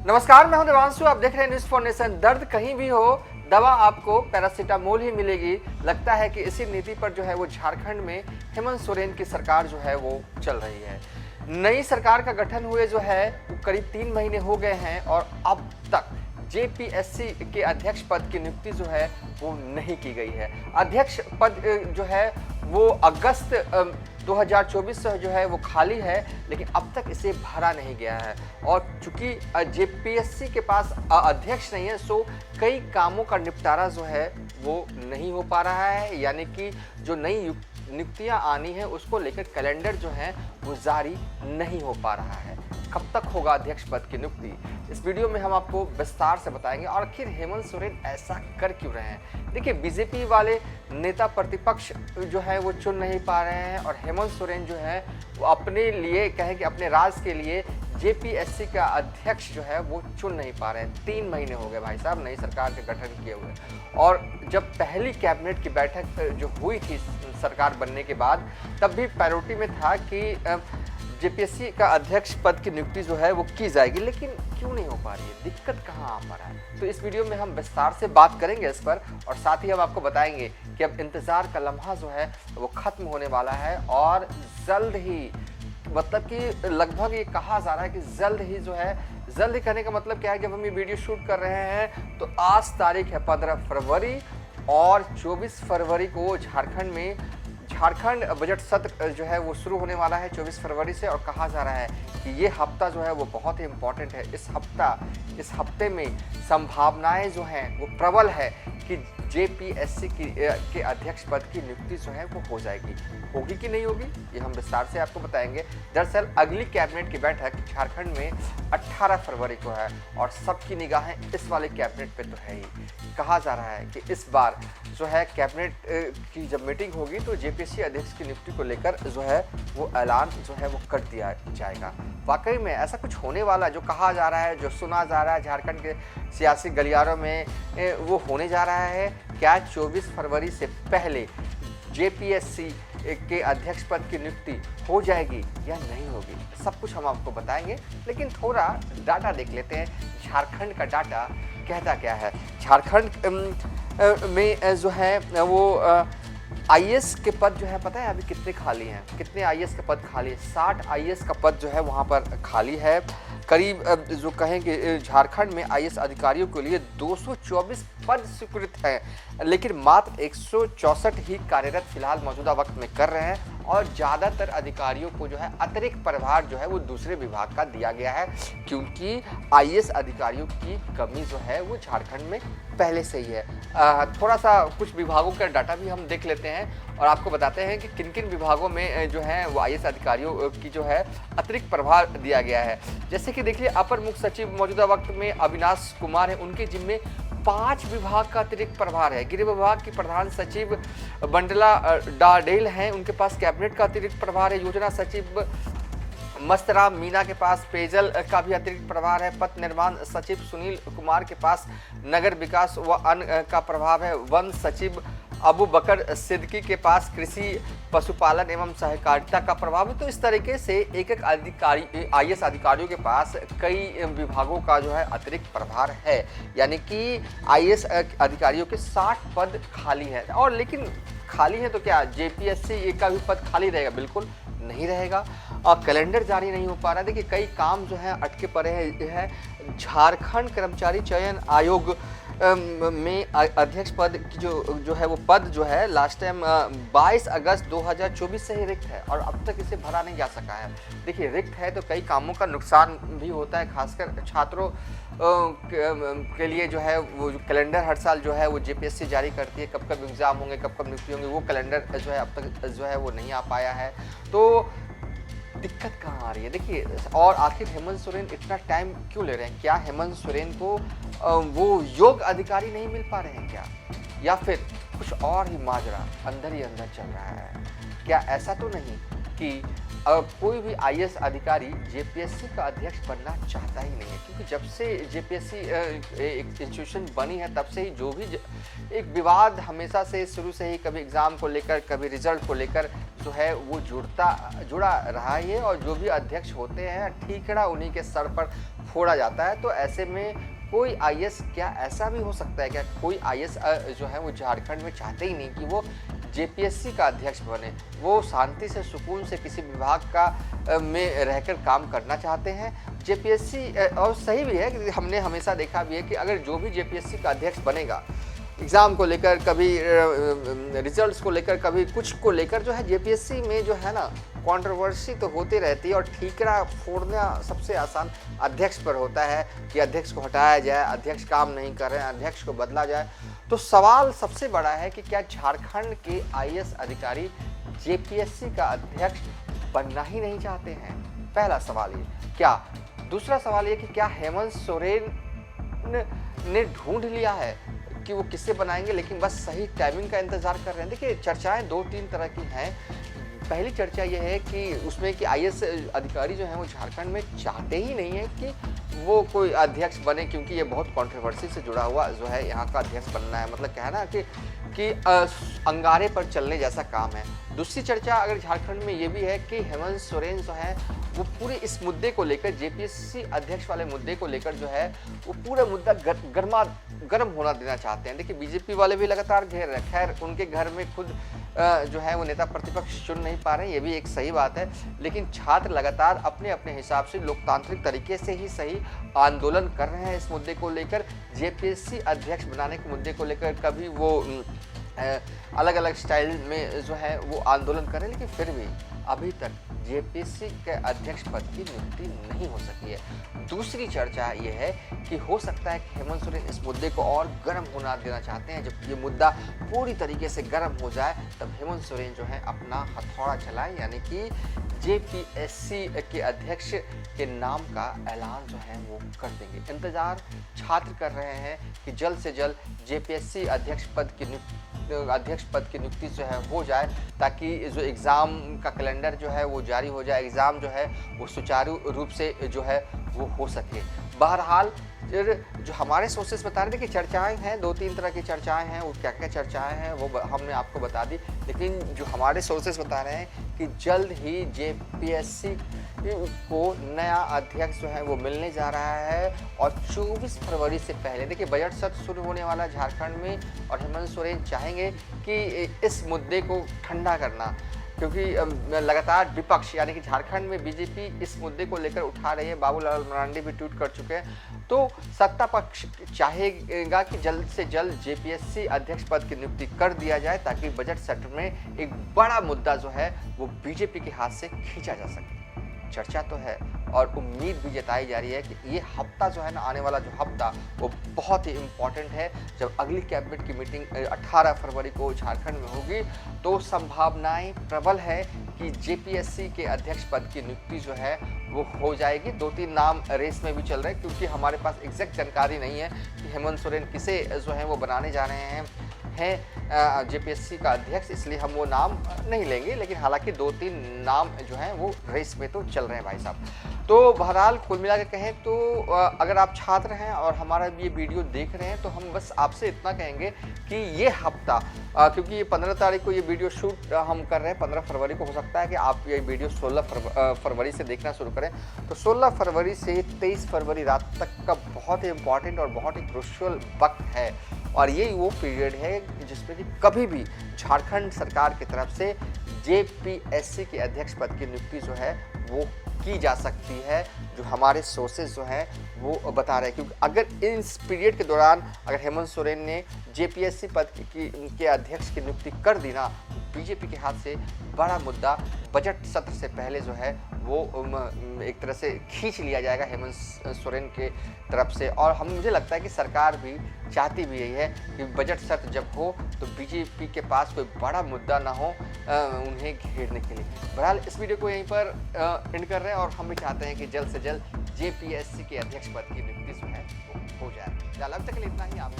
नमस्कार, मैं हूं देवांशु। आप देख रहे हैं न्यूज़ फॉर नेशन। दर्द कहीं भी हो, दवा आपको पैरासीटामोल ही मिलेगी। लगता है कि इसी नीति पर जो है वो झारखंड में हेमंत सोरेन की सरकार जो है वो चल रही है। नई सरकार का गठन हुए जो है वो करीब 3 महीने हो गए हैं और अब तक जेपीएससी के अध्यक्ष पद की नियुक्ति जो है वो नहीं की गई है। अध्यक्ष पद जो है वो अगस्त 2024 से जो है वो खाली है, लेकिन अब तक इसे भरा नहीं गया है। और चूंकि जेपीएससी के पास अध्यक्ष नहीं है, सो कई कामों का निपटारा जो है वो नहीं हो पा रहा है। यानी कि जो नई नियुक्तियां आनी है उसको लेकर कैलेंडर जो है वो जारी नहीं हो पा रहा है। कब तक होगा अध्यक्ष पद की नियुक्ति, इस वीडियो में हम आपको विस्तार से बताएंगे। और आखिर हेमंत सोरेन ऐसा कर क्यों रहे हैं। देखिए, बीजेपी वाले नेता प्रतिपक्ष जो है वो चुन नहीं पा रहे हैं और हेमंत सोरेन जो है वो अपने लिए कहें कि अपने राज के लिए जेपीएससी का अध्यक्ष जो है वो चुन नहीं पा रहे हैं। 3 महीने हो गए भाई साहब नई सरकार के गठन किए हुए। और जब पहली कैबिनेट की बैठक जो हुई थी सरकार बनने के बाद, तब भी प्रायोरिटी में था कि जेपीएससी का अध्यक्ष पद की नियुक्ति जो है वो की जाएगी, लेकिन क्यों नहीं हो पा रही है, दिक्कत कहाँ आ पा रहा है। तो इस वीडियो में हम विस्तार से बात करेंगे इस पर, और साथ ही हम आपको बताएंगे कि अब इंतजार का लम्हा जो है वो खत्म होने वाला है और जल्द ही, मतलब कि लगभग ये कहा जा रहा है कि जल्द ही जो है, जल्द ही कहने का मतलब क्या है, जब हम ये वीडियो शूट कर रहे हैं तो आज तारीख है 15 फरवरी और 24 फरवरी को झारखंड बजट सत्र जो है वो शुरू होने वाला है 24 फरवरी से। और कहा जा रहा है कि ये हफ्ता जो है वो बहुत ही इम्पोर्टेंट है। इस हफ्ते में संभावनाएं जो हैं वो प्रबल है कि जेपीएससी के अध्यक्ष पद की नियुक्ति जो है वो हो जाएगी। होगी कि नहीं होगी, ये हम विस्तार से आपको बताएंगे। दरअसल अगली कैबिनेट की बैठक झारखंड में 18 फरवरी को है और सबकी निगाहें इस वाले कैबिनेट पे तो है ही। कहा जा रहा है कि इस बार जो है कैबिनेट की जब मीटिंग होगी तो जेपीएससी अध्यक्ष की नियुक्ति को लेकर जो है वो ऐलान जो है वो कर दिया जाएगा। वाकई में ऐसा कुछ होने वाला जो कहा जा रहा है, जो सुना जा रहा है झारखंड के सियासी गलियारों में, वो होने जा रहा है क्या 24 फरवरी से पहले जेपीएससी के अध्यक्ष पद की नियुक्ति हो जाएगी या नहीं होगी, सब कुछ हम आपको बताएंगे। लेकिन थोड़ा डाटा देख लेते हैं, झारखंड का डाटा कहता क्या है। झारखंड में जो है वो आईएएस के पद जो है पता है अभी कितने खाली हैं, कितने आईएएस के पद खाली है। 60 आईएएस का पद जो है वहाँ पर खाली है। करीब जो कहें कि झारखंड में आईएएस अधिकारियों के लिए 224 पद स्वीकृत हैं, लेकिन मात्र 164 ही कार्यरत फिलहाल मौजूदा वक्त में कर रहे हैं। और ज़्यादातर अधिकारियों को जो है अतिरिक्त प्रभार जो है वो दूसरे विभाग का दिया गया है, क्योंकि आईएएस अधिकारियों की कमी जो है वो झारखंड में पहले से ही है। थोड़ा सा कुछ विभागों का डाटा भी हम देख लेते हैं और आपको बताते हैं कि किन किन विभागों में जो है वो आईएएस अधिकारियों की जो है अतिरिक्त प्रभार दिया गया है। जैसे कि देखिए, अपर मुख्य सचिव मौजूदा वक्त में अविनाश कुमार है, उनके जिम्मे 5 विभाग का अतिरिक्त प्रभार है। गृह विभाग की प्रधान सचिव बंडला डाडेल हैं, उनके पास कैबिनेट का अतिरिक्त प्रभार है। योजना सचिव मस्तराम मीना के पास पेयजल का भी अतिरिक्त प्रभार है। पथ निर्माण सचिव सुनील कुमार के पास नगर विकास व अन्न का प्रभाव है। वन सचिव अबू बकर सिद्दीकी के पास कृषि पशुपालन एवं सहकारिता का प्रभाव है। तो इस तरीके से एक एक अधिकारी आईएएस अधिकारियों के पास कई विभागों का जो है अतिरिक्त प्रभार है। यानी कि आईएएस अधिकारियों के 60 पद खाली हैं। और लेकिन खाली है तो क्या जेपीएससी का भी पद खाली रहेगा? बिल्कुल नहीं रहेगा। और कैलेंडर जारी नहीं हो पा रहा है। देखिए, कई काम जो है अटके पड़े हैं। झारखंड कर्मचारी चयन आयोग में अध्यक्ष पद की जो है वो पद जो है लास्ट टाइम 22 अगस्त 2024 से ही रिक्त है और अब तक इसे भरा नहीं जा सका है। देखिए, रिक्त है तो कई कामों का नुकसान भी होता है, खासकर छात्रों के लिए जो है वो कैलेंडर हर साल जो है वो जेपीएससी जारी करती है, कब कब एग्ज़ाम होंगे, कब कब नियुक्ति होंगे, वो कैलेंडर जो है अब तक जो है वो नहीं आ पाया है। तो दिक्कत कहाँ आ रही है देखिए। और आखिर हेमंत सोरेन इतना टाइम क्यों ले रहे हैं? क्या हेमंत सोरेन को वो योग्य अधिकारी नहीं मिल पा रहे हैं क्या, या फिर कुछ और ही माजरा अंदर ही अंदर चल रहा है? क्या ऐसा तो नहीं कि कोई भी आईएएस अधिकारी जेपीएससी का अध्यक्ष बनना चाहता ही नहीं है? क्योंकि जब से जेपीएससी एक इंस्टीट्यूशन बनी है तब से ही जो भी एक विवाद हमेशा से शुरू से ही, कभी एग्ज़ाम को लेकर, कभी रिजल्ट को लेकर जो है वो जुड़ा रहा ही है और जो भी अध्यक्ष होते हैं ठीकरा उन्हीं के सर पर फोड़ा जाता है। तो ऐसे में कोई आईएएस, क्या ऐसा भी हो सकता है क्या कोई आईएएस जो है वो झारखंड में चाहते ही नहीं कि वो जेपीएससी का अध्यक्ष बने, वो शांति से सुकून से किसी विभाग का में रहकर काम करना चाहते हैं। जेपीएससी और सही भी है कि हमने हमेशा देखा भी है कि अगर जो भी जेपीएससी का अध्यक्ष बनेगा, एग्ज़ाम को लेकर, कभी रिजल्ट्स को लेकर, कभी कुछ को लेकर जो है जेपीएससी में जो है ना कंट्रोवर्सी तो होती रहती है और ठीकरा फोड़ना सबसे आसान अध्यक्ष पर होता है कि अध्यक्ष को हटाया जाए, अध्यक्ष काम नहीं कर रहे हैं, अध्यक्ष को बदला जाए। तो सवाल सबसे बड़ा है कि क्या झारखंड के आईएएस अधिकारी जेपीएससी का अध्यक्ष बनना ही नहीं चाहते हैं? पहला सवाल ये। क्या दूसरा सवाल ये कि क्या हेमंत सोरेन ने ढूंढ लिया है कि वो किससे बनाएंगे, लेकिन बस सही टाइमिंग का इंतजार कर रहे हैं। देखिए, चर्चाएं दो तीन तरह की हैं। पहली चर्चा ये है कि उसमें कि आईएएस अधिकारी जो हैं वो झारखंड में चाहते ही नहीं है कि वो कोई अध्यक्ष बने, क्योंकि ये बहुत कंट्रोवर्सी से जुड़ा हुआ जो है यहाँ का अध्यक्ष बनना है, मतलब क्या है ना कि अंगारे पर चलने जैसा काम है। दूसरी चर्चा अगर झारखंड में ये भी है कि हेमंत सोरेन जो है वो पूरे इस मुद्दे को लेकर, जेपीएससी अध्यक्ष वाले मुद्दे को लेकर जो है वो पूरा मुद्दा गर्म होना देना चाहते हैं। देखिए, बीजेपी वाले भी लगातार घेर रहे हैं। खैर, उनके घर में खुद जो है वो नेता प्रतिपक्ष चुन नहीं पा रहे हैं, ये भी एक सही बात है, लेकिन छात्र लगातार अपने अपने हिसाब से लोकतांत्रिक तरीके से ही सही आंदोलन कर रहे हैं इस मुद्दे को लेकर। जेपीएससी अध्यक्ष बनाने के मुद्दे को लेकर कभी वो अलग अलग स्टाइल में जो है वो आंदोलन कर रहे हैं, लेकिन फिर भी अभी तक जेपीएससी के अध्यक्ष पद की नियुक्ति नहीं हो सकी है। दूसरी चर्चा ये है कि हो सकता है कि हेमंत सोरेन इस मुद्दे को और गर्म होना देना चाहते हैं। जब ये मुद्दा पूरी तरीके से गर्म हो जाए तब हेमंत सोरेन जो है अपना हथौड़ा चलाएं, यानी कि जेपीएससी के अध्यक्ष के नाम का ऐलान जो है वो कर देंगे। इंतजार छात्र कर रहे हैं कि जल्द से जल्द जेपीएससी अध्यक्ष पद की नियुक्ति जो है हो जाए, ताकि जो एग्ज़ाम का कैलेंडर जो है वो जारी हो जाए, एग्ज़ाम जो है वो सुचारू रूप से जो है वो हो सके। बहरहाल जो हमारे सोर्सेस बता रहे थे कि चर्चाएं हैं, दो तीन तरह की चर्चाएं हैं, वो क्या क्या चर्चाएं हैं वो हमने आपको बता दी, लेकिन जो हमारे सोर्सेस बता रहे हैं कि जल्द ही जेपीएससी को नया अध्यक्ष जो है वो मिलने जा रहा है और 24 फरवरी से पहले, देखिए बजट सत्र शुरू होने वाला है झारखंड में और हेमंत सोरेन चाहेंगे कि इस मुद्दे को ठंडा करना, क्योंकि लगातार विपक्ष यानी कि झारखंड में बीजेपी इस मुद्दे को लेकर उठा रही है। बाबूलाल मरांडी भी ट्वीट कर चुके हैं। तो सत्ता पक्ष चाहेगा कि जल्द से जल्द जेपीएससी अध्यक्ष पद की नियुक्ति कर दिया जाए, ताकि बजट सत्र में एक बड़ा मुद्दा जो है वो बीजेपी के हाथ से खींचा जा सके। चर्चा तो है और उम्मीद भी जताई जा रही है कि ये हफ्ता जो है ना, आने वाला जो हफ्ता वो बहुत ही इम्पॉर्टेंट है। जब अगली कैबिनेट की मीटिंग 18 फरवरी को झारखंड में होगी तो संभावनाएं प्रबल है कि जेपीएससी के अध्यक्ष पद की नियुक्ति जो है वो हो जाएगी। दो तीन नाम रेस में भी चल रहे हैं, क्योंकि हमारे पास एग्जैक्ट जानकारी नहीं है कि हेमंत सोरेन किसे जो है वो बनाने जा रहे हैं जेपीएससी का अध्यक्ष, इसलिए हम वो नाम नहीं लेंगे, लेकिन हालांकि दो तीन नाम जो हैं वो रेस में तो चल रहे हैं भाई साहब। तो बहरहाल कुल मिला के कहें तो अगर आप छात्र हैं और हमारा ये वीडियो देख रहे हैं तो हम बस आपसे इतना कहेंगे कि ये हफ्ता, क्योंकि ये 15 तारीख को ये वीडियो शूट हम कर रहे हैं, 15 फरवरी को हो सकता है कि आप ये वीडियो 16 फरवरी से देखना शुरू करें, तो 16 फरवरी से 23 फरवरी रात तक का बहुत ही इम्पॉर्टेंट और बहुत ही क्रूशियल वक्त है। और ये वो पीरियड है जिसमें कि कभी भी झारखंड सरकार की तरफ से जेपीएससी के अध्यक्ष पद की नियुक्ति जो है वो की जा सकती है, जो हमारे सोर्सेज जो हैं वो बता रहे हैं। क्योंकि अगर इस पीरियड के दौरान अगर हेमंत सोरेन ने जेपीएससी पद के अध्यक्ष की नियुक्ति कर दी ना, बीजेपी के हाथ से बड़ा मुद्दा बजट सत्र से पहले जो है वो एक तरह से खींच लिया जाएगा हेमंत सोरेन के तरफ से। और मुझे लगता है कि सरकार भी चाहती भी यही है कि बजट सत्र जब हो तो बीजेपी के पास कोई बड़ा मुद्दा ना हो उन्हें घेरने के लिए। बहरहाल इस वीडियो को यहीं पर एंड कर रहे हैं और हम भी चाहते हैं कि जल्द से जल्द जेपीएससी के अध्यक्ष पद की नियुक्ति जो है वो हो जाए। फिलहाल अब तक के लिए इतना ही। आप